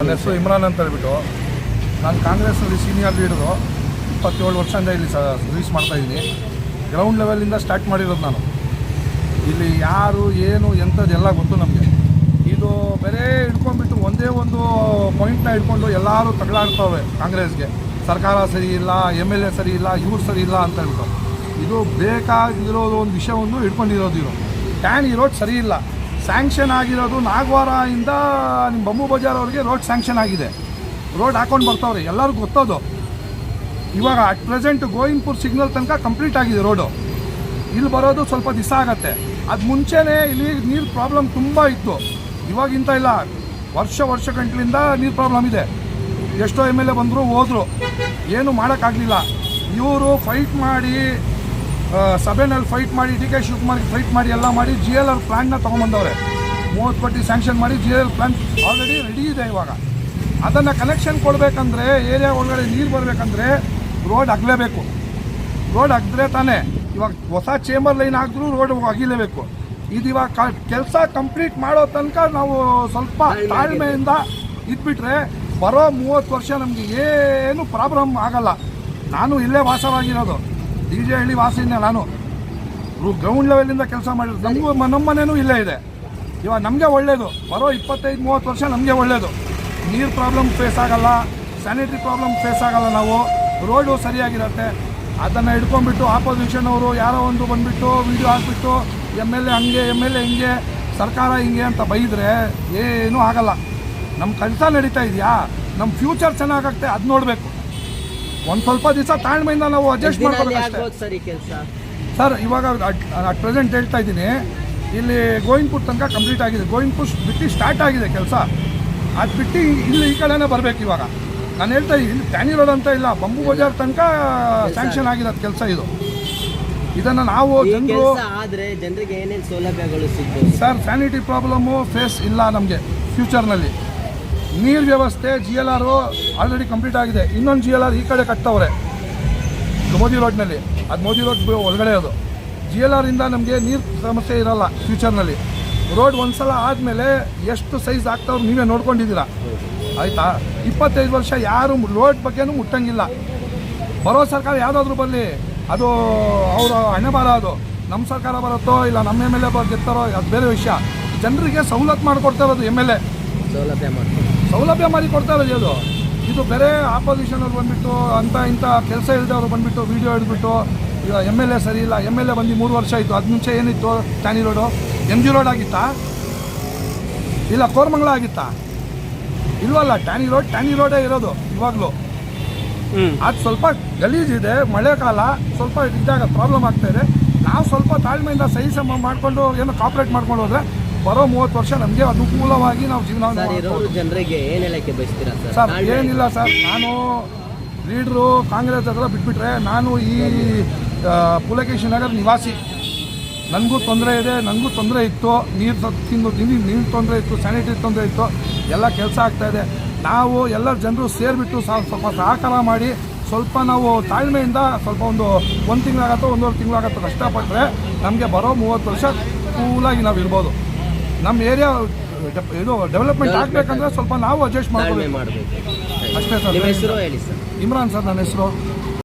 ನನ್ನ ಹೆಸರು ಇಮ್ರಾನ್ ಅಂತ ಹೇಳ್ಬಿಟ್ಟು ನಾನು ಕಾಂಗ್ರೆಸ್ನಲ್ಲಿ ಸೀನಿಯರ್ ಲೀಡರು 27 ವರ್ಷದಿಂದ ಇಲ್ಲಿ ಸರ್ವಿಸ್ ಮಾಡ್ತಾಯಿದ್ದೀನಿ. ಗ್ರೌಂಡ್ ಲೆವೆಲಿಂದ ಸ್ಟಾರ್ಟ್ ಮಾಡಿರೋದು ನಾನು. ಇಲ್ಲಿ ಯಾರು ಏನು ಎಂಥದ್ದೆಲ್ಲ ಗೊತ್ತು ನಮಗೆ. ಇದು ಬೇರೆ ಹಿಡ್ಕೊಂಡ್ಬಿಟ್ಟು ಒಂದೇ ಒಂದು ಪಾಯಿಂಟ್ನ ಹಿಡ್ಕೊಂಡು ಎಲ್ಲರೂ ತಗಲಾಡ್ತವೆ ಕಾಂಗ್ರೆಸ್ಗೆ. ಸರ್ಕಾರ ಸರಿ ಇಲ್ಲ, MLA ಸರಿ ಇಲ್ಲ, ಇವ್ರು ಸರಿ ಇಲ್ಲ ಅಂತ ಹೇಳ್ಬಿಟ್ಟು. ಇದು ಬೇಕಾಗಿರೋದು ಒಂದು ವಿಷಯವನ್ನು ಹಿಡ್ಕೊಂಡಿರೋದು. ಇದು ಟ್ಯಾನ್ ಈ ರೋಡ್ ಸರಿ ಇಲ್ಲ. ಸ್ಯಾಂಕ್ಷನ್ ಆಗಿರೋದು ನಾಗವಾರದಿಂದ ನಿಮ್ಮ ಬಂಬು ಬಜಾರ್ ಅವ್ರಿಗೆ ರೋಡ್ ಸ್ಯಾಂಕ್ಷನ್ ಆಗಿದೆ. ರೋಡ್ ಹಾಕೊಂಡು ಬರ್ತಾವ್ರೆ, ಎಲ್ಲರಿಗೂ ಗೊತ್ತೋದು. ಇವಾಗ ಅಟ್ ಪ್ರೆಸೆಂಟ್ ಗೋವಿಂದಪುರ ಸಿಗ್ನಲ್ ತನಕ ಕಂಪ್ಲೀಟ್ ಆಗಿದೆ ರೋಡು. ಇಲ್ಲಿ ಬರೋದು ಸ್ವಲ್ಪ ದಿವಸ ಆಗತ್ತೆ. ಅದು ಮುಂಚೆನೇ ಇಲ್ಲಿ ನೀರು ಪ್ರಾಬ್ಲಮ್ ತುಂಬ ಇತ್ತು, ಇವಾಗಿಂತ ಇಲ್ಲ. ವರ್ಷ ಗಂಟಲಿಂದ ನೀರು ಪ್ರಾಬ್ಲಮ್ ಇದೆ. ಎಷ್ಟೋ MLA ಬಂದರು ಹೋದರು, ಏನೂ ಮಾಡೋಕ್ಕಾಗಲಿಲ್ಲ. ಇವರು ಫೈಟ್ ಮಾಡಿ ಸಭೆನಲ್ಲಿ ಫೈಟ್ ಮಾಡಿ DK ಶಿವಕುಮಾರ್ಗೆ ಫೈಟ್ ಮಾಡಿ ಎಲ್ಲ ಮಾಡಿ GLR ಪ್ಲ್ಯಾನ್ನ ತೊಗೊಂಬಂದವ್ರೆ. 30 ಕೋಟಿ ಸ್ಯಾಂಕ್ಷನ್ ಮಾಡಿ GLR ಪ್ಲ್ಯಾನ್ ಆಲ್ರೆಡಿ ರೆಡಿ ಇದೆ. ಇವಾಗ ಅದನ್ನು ಕನೆಕ್ಷನ್ ಕೊಡಬೇಕಂದ್ರೆ, ಏರಿಯಾ ಒಳಗಡೆ ನೀರು ಬರಬೇಕಂದ್ರೆ ರೋಡ್ ಅಗಲೇಬೇಕು. ರೋಡ್ ಅಗದ್ರೆ ತಾನೇ. ಇವಾಗ ಹೊಸ ಚೇಂಬರ್ ಲೈನ್ ಹಾಕಿದ್ರೂ ರೋಡ್ ಅಗಿಲೇಬೇಕು. ಇದು ಇವಾಗ ಕೆಲಸ ಕಂಪ್ಲೀಟ್ ಮಾಡೋ ತನಕ ನಾವು ಸ್ವಲ್ಪ ತಾಳ್ಮೆಯಿಂದ ಇದ್ಬಿಟ್ರೆ ಬರೋ 30 ವರ್ಷ ನಮಗೆ ಏನು ಪ್ರಾಬ್ಲಮ್ ಆಗಲ್ಲ. ನಾನು ಇಲ್ಲೇ ವಾಸವಾಗಿರೋದು, DJ ಹಳ್ಳಿ ವಾಸಿನೇ. ನಾನು ಗ್ರೌಂಡ್ ಲೆವೆಲಿಂದ ಕೆಲಸ ಮಾಡಿರೋದು. ನಮ್ಮ ಮನೆಯೂ ಇಲ್ಲೇ ಇದೆ. ಇವಾಗ ನಮಗೆ ಒಳ್ಳೆಯದು. ಬರೋ 25-30 ವರ್ಷ ನಮಗೆ ಒಳ್ಳೆಯದು. ನೀರು ಪ್ರಾಬ್ಲಮ್ ಫೇಸ್ ಆಗಲ್ಲ, ಸ್ಯಾನಿಟರಿ ಪ್ರಾಬ್ಲಮ್ ಫೇಸ್ ಆಗಲ್ಲ. ನಾವು ರೋಡು ಸರಿಯಾಗಿರುತ್ತೆ. ಅದನ್ನು ಹಿಡ್ಕೊಂಡ್ಬಿಟ್ಟು ಆಪೋಸಿಷನ್ ಅವರು ಯಾರೋ ಒಂದು ಬಂದುಬಿಟ್ಟು ವಿಡಿಯೋ ಹಾಕ್ಬಿಟ್ಟು MLA ಹಂಗೆ, MLA ಹಿಂಗೆ, ಸರ್ಕಾರ ಹಿಂಗೆ ಅಂತ ಬೈದರೆ ಏನೂ ಆಗಲ್ಲ. ನಮ್ಮ ಕೆಲಸ ನಡೀತಾ ಇದೆಯಾ, ನಮ್ಮ ಫ್ಯೂಚರ್ ಚೆನ್ನಾಗಾಗುತ್ತೆ, ಅದು ನೋಡಬೇಕು. ಒಂದು ಸ್ವಲ್ಪ ದಿವಸ ತಾಳ್ಮೆಯಿಂದ ನಾವು ಅಡ್ಜಸ್ಟ್ ಮಾಡ್ಕೋಬೇಕಷ್ಟೇ ಸರ್. ಇವಾಗ ಅಟ್ ಪ್ರೆಸೆಂಟ್ ಹೇಳ್ತಾ ಇದ್ದೀನಿ, ಇಲ್ಲಿ ಗೋವಿಂದಪುರ ತನಕ ಕಂಪ್ಲೀಟ್ ಆಗಿದೆ. ಗೋವಿಂದಪುರ ಬಿಟ್ಟು ಸ್ಟಾರ್ಟ್ ಆಗಿದೆ ಕೆಲಸ. ಅದು ಬಿಟ್ಟು ಇಲ್ಲಿ ಈ ಕಡೆನೇ ಬರಬೇಕು. ಇವಾಗ ನಾನು ಹೇಳ್ತಾ ಇದ್ದೀನಿ, ಟ್ಯಾನಿ ರೋಡ್ ಅಂತ ಇಲ್ಲ, ಬಂಬು ಬಜಾರ್ ತನಕ ಸ್ಯಾಂಕ್ಷನ್ ಆಗಿದೆ ಅದು ಕೆಲಸ. ಇದು ಇದನ್ನು ನಾವು ಜನರಿಗೆ ಏನೇನು ಸೌಲಭ್ಯಗಳು ಸಿಗ್ತವೆ ಸರ್? ಸ್ಯಾನಿಟರಿ ಪ್ರಾಬ್ಲಮ್ಮು ಫೇಸ್ ಇಲ್ಲ ನಮಗೆ ಫ್ಯೂಚರ್ನಲ್ಲಿ. ನೀರು ವ್ಯವಸ್ಥೆ GLR ಆಲ್ರೆಡಿ ಕಂಪ್ಲೀಟ್ ಆಗಿದೆ. ಇನ್ನೊಂದು GLR ಈ ಕಡೆ ಕಟ್ತವ್ರೆ ಮೋದಿ ರೋಡ್ನಲ್ಲಿ. ಅದು ಮೋದಿ ರೋಡ್ ಒಳಗಡೆ ಅದು. GLRಯಿಂದ ನಮಗೆ ನೀರು ಸಮಸ್ಯೆ ಇರೋಲ್ಲ ಫ್ಯೂಚರ್ನಲ್ಲಿ. ರೋಡ್ ಒಂದು ಸಲ ಆದಮೇಲೆ ಎಷ್ಟು ಸೈಜ್ ಆಗ್ತಾವ್ರು ನೀವೇ ನೋಡ್ಕೊಂಡಿದ್ದೀರಾ, ಆಯಿತಾ? 25 ವರ್ಷ ಯಾರು ರೋಡ್ ಬಗ್ಗೆನೂ ಮುಟ್ಟಂಗಿಲ್ಲ. ಬರೋ ಸರ್ಕಾರ ಯಾವುದಾದ್ರೂ ಬರಲಿ, ಅದು ಅವರ ಹಣೆ ಬಾರ. ಅದು ನಮ್ಮ ಸರ್ಕಾರ ಬರುತ್ತೋ ಇಲ್ಲ ನಮ್ಮ MLA ಗೆತ್ತಾರೋ ಅದು ಬೇರೆ ವಿಷಯ. ಜನರಿಗೆ ಸವಲತ್ತು ಮಾಡಿಕೊಡ್ತಾ ಇರೋದು MLA, ಸೌಲಭ್ಯ ಮಾಡಿ ಕೊಡ್ತಾ ಇರೋದು. ಇದು ಬೇರೆ ಆಪೋಸಿಷನ್ ಅವ್ರು ಬಂದುಬಿಟ್ಟು ಅಂತ ಇಂಥ ಕೆಲಸ ಇಲ್ಲದವ್ರು ಬಂದುಬಿಟ್ಟು ವಿಡಿಯೋ ಹಿಡಿದ್ಬಿಟ್ಟು ಈಗ MLA ಸರಿ ಇಲ್ಲ, MLA ಬಂದು 3 ವರ್ಷ ಆಯಿತು. ಅದು ಮುಂಚೆ ಏನಿತ್ತು? ಟ್ಯಾನಿ ರೋಡು MG ರೋಡ್ ಆಗಿತ್ತಾ? ಇಲ್ಲ ಕೋರಮಂಗಲ ಆಗಿತ್ತಾ? ಇಲ್ವಲ್ಲ, ಟ್ಯಾನಿ ರೋಡೇ ಇರೋದು ಇವಾಗಲೂ. ಅದು ಸ್ವಲ್ಪ ಗಲೀಜಿದೆ. ಮಳೆಗಾಲ ಸ್ವಲ್ಪ ಇದ್ದಾಗ ಪ್ರಾಬ್ಲಮ್ ಆಗ್ತಾಯಿದೆ. ನಾವು ಸ್ವಲ್ಪ ತಾಳ್ಮೆಯಿಂದ ಸಮ ಮಾಡಿಕೊಂಡು ಏನೋ ಕಾಪ್ರೇಟ್ ಮಾಡ್ಕೊಂಡು ಹೋದರೆ ಬರೋ 30 ವರ್ಷ ನಮಗೆ ಅನುಕೂಲವಾಗಿ ನಾವು ಜೀವನ ಜನರಿಗೆ ಏನು ಹೇಳಕ್ಕೆ ಬಯಸ್ತೀರಾ ಸರ್? ಏನಿಲ್ಲ ಸರ್, ನಾನು ಲೀಡ್ರು ಕಾಂಗ್ರೆಸ್ ಹತ್ರ ಬಿಟ್ಬಿಟ್ರೆ, ನಾನು ಈ ಪುಲಕೇಶಿ ನಗರ ನಿವಾಸಿ. ನನಗೂ ತೊಂದರೆ ಇದೆ, ನನಗೂ ತೊಂದರೆ ಇತ್ತು. ನೀರು ತೊಂದರೆ ಇತ್ತು, ಸ್ಯಾನಿಟರಿ ತೊಂದರೆ ಇತ್ತು, ಎಲ್ಲ ಕೆಲಸ ಆಗ್ತಾಯಿದೆ. ನಾವು ಎಲ್ಲ ಜನರು ಸೇರಿಬಿಟ್ಟು ಸ್ವಲ್ಪ ಸಹಕಾರ ಮಾಡಿ ಸ್ವಲ್ಪ ನಾವು ತಾಳ್ಮೆಯಿಂದ ಸ್ವಲ್ಪ ಒಂದು ತಿಂಗಳಾಗತ್ತೋ 1.5 ತಿಂಗಳಾಗತ್ತೋ ಕಷ್ಟಪಟ್ಟರೆ ನಮಗೆ ಬರೋ 30 ವರ್ಷ ಕೂಲಾಗಿ ನಾವು ಇರ್ಬೋದು. ನಮ್ಮ ಏರಿಯಾ ಇದು ಡೆವಲಪ್ಮೆಂಟ್ ಆಗಬೇಕಂದ್ರೆ ಸ್ವಲ್ಪ ನಾವು ಅಡ್ಜಸ್ಟ್ ಮಾಡ್ಕೋಬೇಕು ಅಷ್ಟೇ ಸರ್. ನಿಮ್ಮ ಹೆಸರು ಹೇಳಿ ಸರ್? ಇಮ್ರಾನ್ ಸರ್ ನನ್ನ ಹೆಸರು.